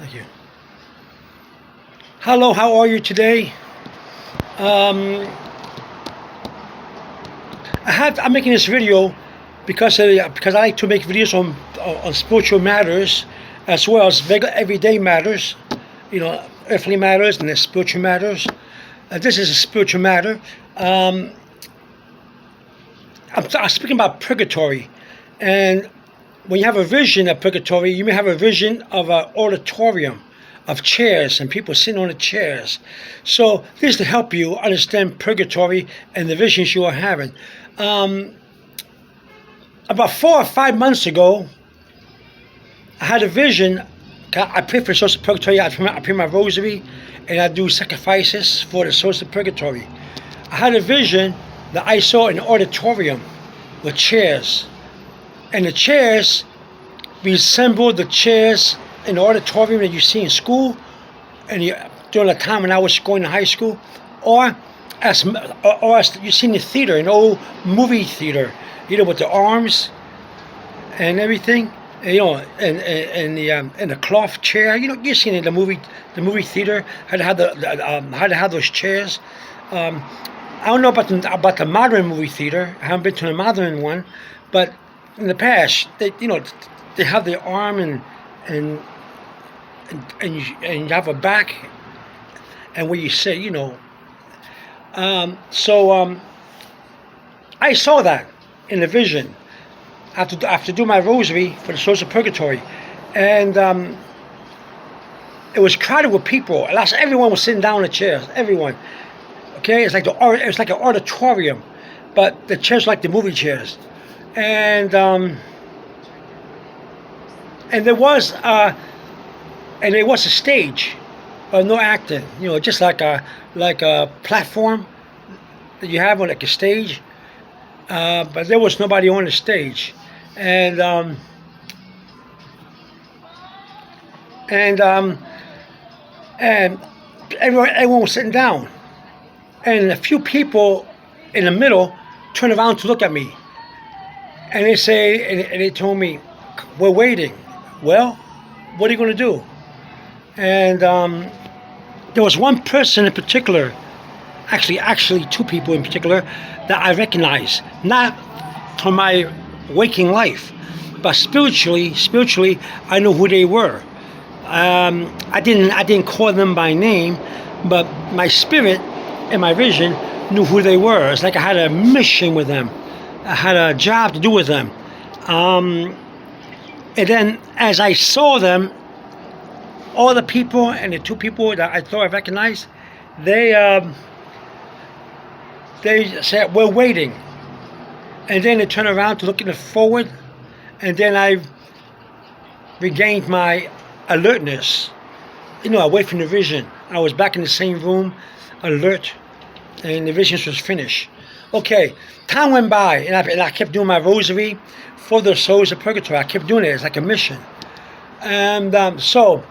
Thank you. Hello, how are you today? Um, I'm making this video because I like to make videos on spiritual matters as well as regular everyday matters, earthly matters and the spiritual matters. This is a spiritual matter. Um, I'm speaking about purgatory, and when you have a vision of purgatory, you may have a vision of an auditorium of chairs and people sitting on the chairs. So this is to help you understand purgatory and the visions you are having. About 4 or 5 months ago, I had a vision. I pray for the souls of purgatory. I pray my rosary, and I do sacrifices for the souls of purgatory. I had a vision that I saw an auditorium with chairs, and the chairs resembled the chairs in the auditorium that you see in school, and during the time when I was going to high school, or as you see in the theater, an old movie theater, with the arms and everything, and the cloth chair. You've seen in the movie theater how to have those chairs. I don't know about the modern movie theater. I haven't been to the modern one, but in the past, they have the arm and you have a back, and where you sit, I saw that in the vision. I have to do my rosary for the souls of purgatory, and it was crowded with people. Everyone was sitting down in the chairs. Everyone. Okay, it's like an auditorium, but the chairs are like the movie chairs, and there was a stage, but no acting. Just like a platform that you have on like a stage, but there was nobody on the stage, and everyone was sitting down. And a few people in the middle turned around to look at me, and they told me, "We're waiting." Well, what are you going to do? And there was one person in particular, actually two people in particular, that I recognized, not from my waking life, but spiritually, I know who they were. I didn't call them by name, but my spirit and my vision knew who they were. It's like I had a mission with them. I had a job to do with them. And then as I saw them, all the people and the two people that I thought I recognized, they said, "We're waiting." And then they turned around to look forward, and then I regained my alertness, away from the vision. I was back in the same room, alert, and the vision was finished. Okay, time went by, and I kept doing my rosary for the souls of purgatory. I kept doing it. It's like a mission. And so,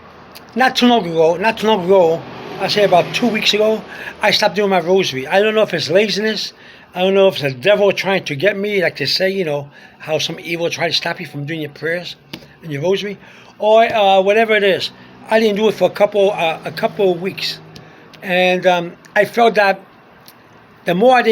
not too long ago, I say about 2 weeks ago, I stopped doing my rosary. I don't know if it's laziness. I don't know if it's the devil trying to get me, like they say, how some evil try to stop you from doing your prayers and your rosary, or whatever it is. I didn't do it for a couple of weeks, and I felt that the more I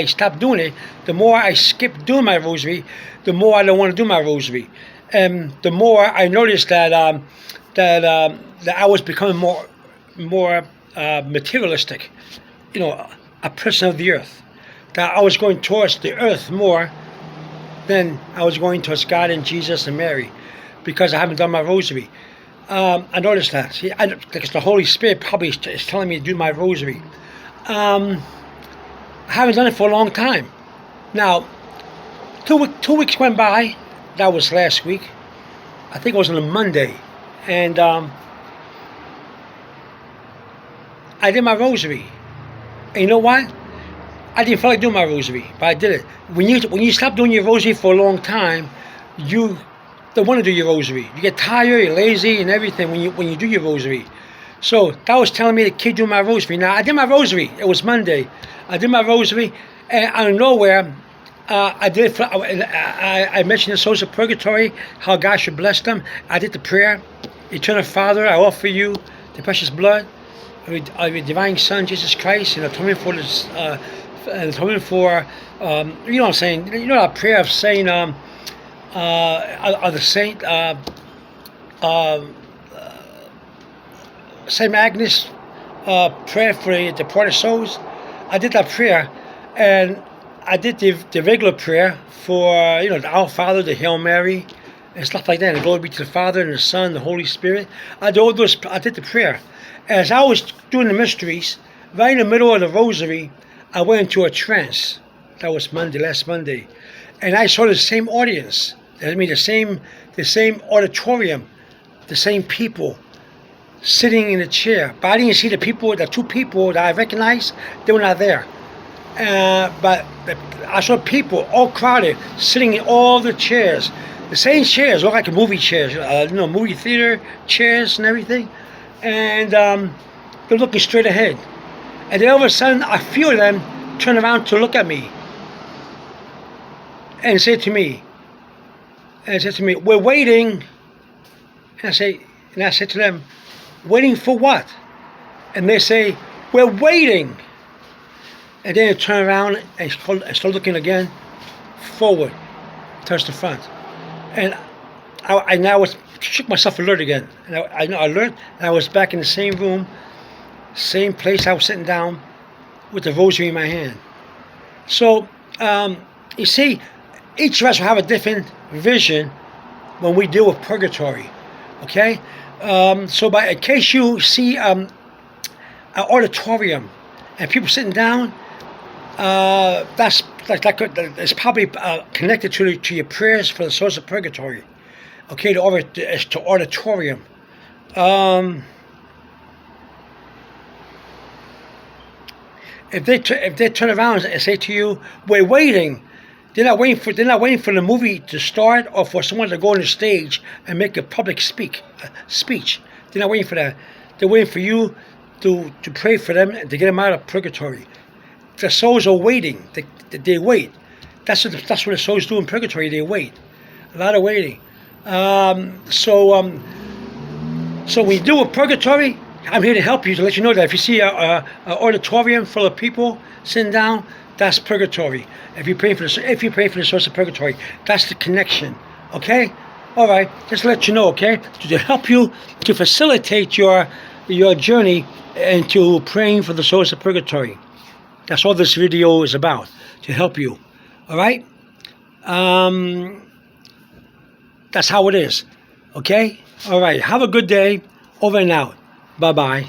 stopped doing it, the more I skipped doing my rosary, the more I don't want to do my rosary, and the more I noticed that I was becoming more materialistic, a person of the earth. That I was going towards the earth more than I was going towards God and Jesus and Mary, because I haven't done my rosary. I noticed that. See, because the Holy Spirit probably is telling me to do my rosary. I haven't done it for a long time. Now, 2 weeks went by. That was last week. I think it was on a Monday, and I did my rosary. And you know what? I didn't feel like doing my rosary, but I did it. When you stop doing your rosary for a long time, you don't want to do your rosary. You get tired, you're lazy, and everything when you do your rosary. So that was telling me to keep doing my rosary. Now I did my rosary. It was Monday. I did my rosary, and out of nowhere, I did. I mentioned the souls of purgatory, how God should bless them. I did the prayer. Eternal Father, I offer you the precious blood of your divine Son, Jesus Christ, and atonement for this, and atonement for, you know what I'm saying? You know that prayer of saying, of the saint, Saint Agnes, prayer for the departed souls. I did that prayer, and I did the regular prayer for, you know, the Our Father, the Hail Mary, and stuff like that. And glory be to the Father and the Son, and the Holy Spirit. I did all those. I did the prayer. As I was doing the mysteries, right in the middle of the rosary, I went into a trance. That was last Monday, and I saw the same audience. I mean, the same auditorium, the same people sitting in a chair. But I didn't see the two people that I recognized. They were not there. But I saw people all crowded, sitting in all the chairs. The same chairs, look like movie chairs, you know, movie theater chairs and everything. And they're looking straight ahead. And then all of a sudden, I feel them turn around to look at me and say to me, "We're waiting." And I said to them, "Waiting for what?" And they say, "We're waiting." And then I turn around and start looking again forward, towards the front. And I now shook myself alert again. And I alert, and I was back in the same room, same place I was sitting down with the rosary in my hand. So, you see, each of us will have a different vision when we deal with purgatory, okay? So in case you see an auditorium and people sitting down, that's it's probably connected to your prayers for the souls of purgatory. Okay, to auditorium. If they turn around and say to you, "We're waiting," they're not waiting for the movie to start or for someone to go on the stage and make a public speech. They're not waiting for that. They're waiting for you to pray for them and to get them out of purgatory. The souls are waiting. They wait. That's what the souls do in purgatory. They wait. A lot of waiting. So when you do a purgatory, I'm here to help you, to let you know that if you see an auditorium full of people sitting down, that's purgatory. If you pray for the source of purgatory, that's the connection. Okay? All right. Just to let you know. Okay? To help you, to facilitate your journey into praying for the source of purgatory. That's all this video is about, to help you. All right? That's how it is. Okay? All right. Have a good day. Over and out. Bye-bye.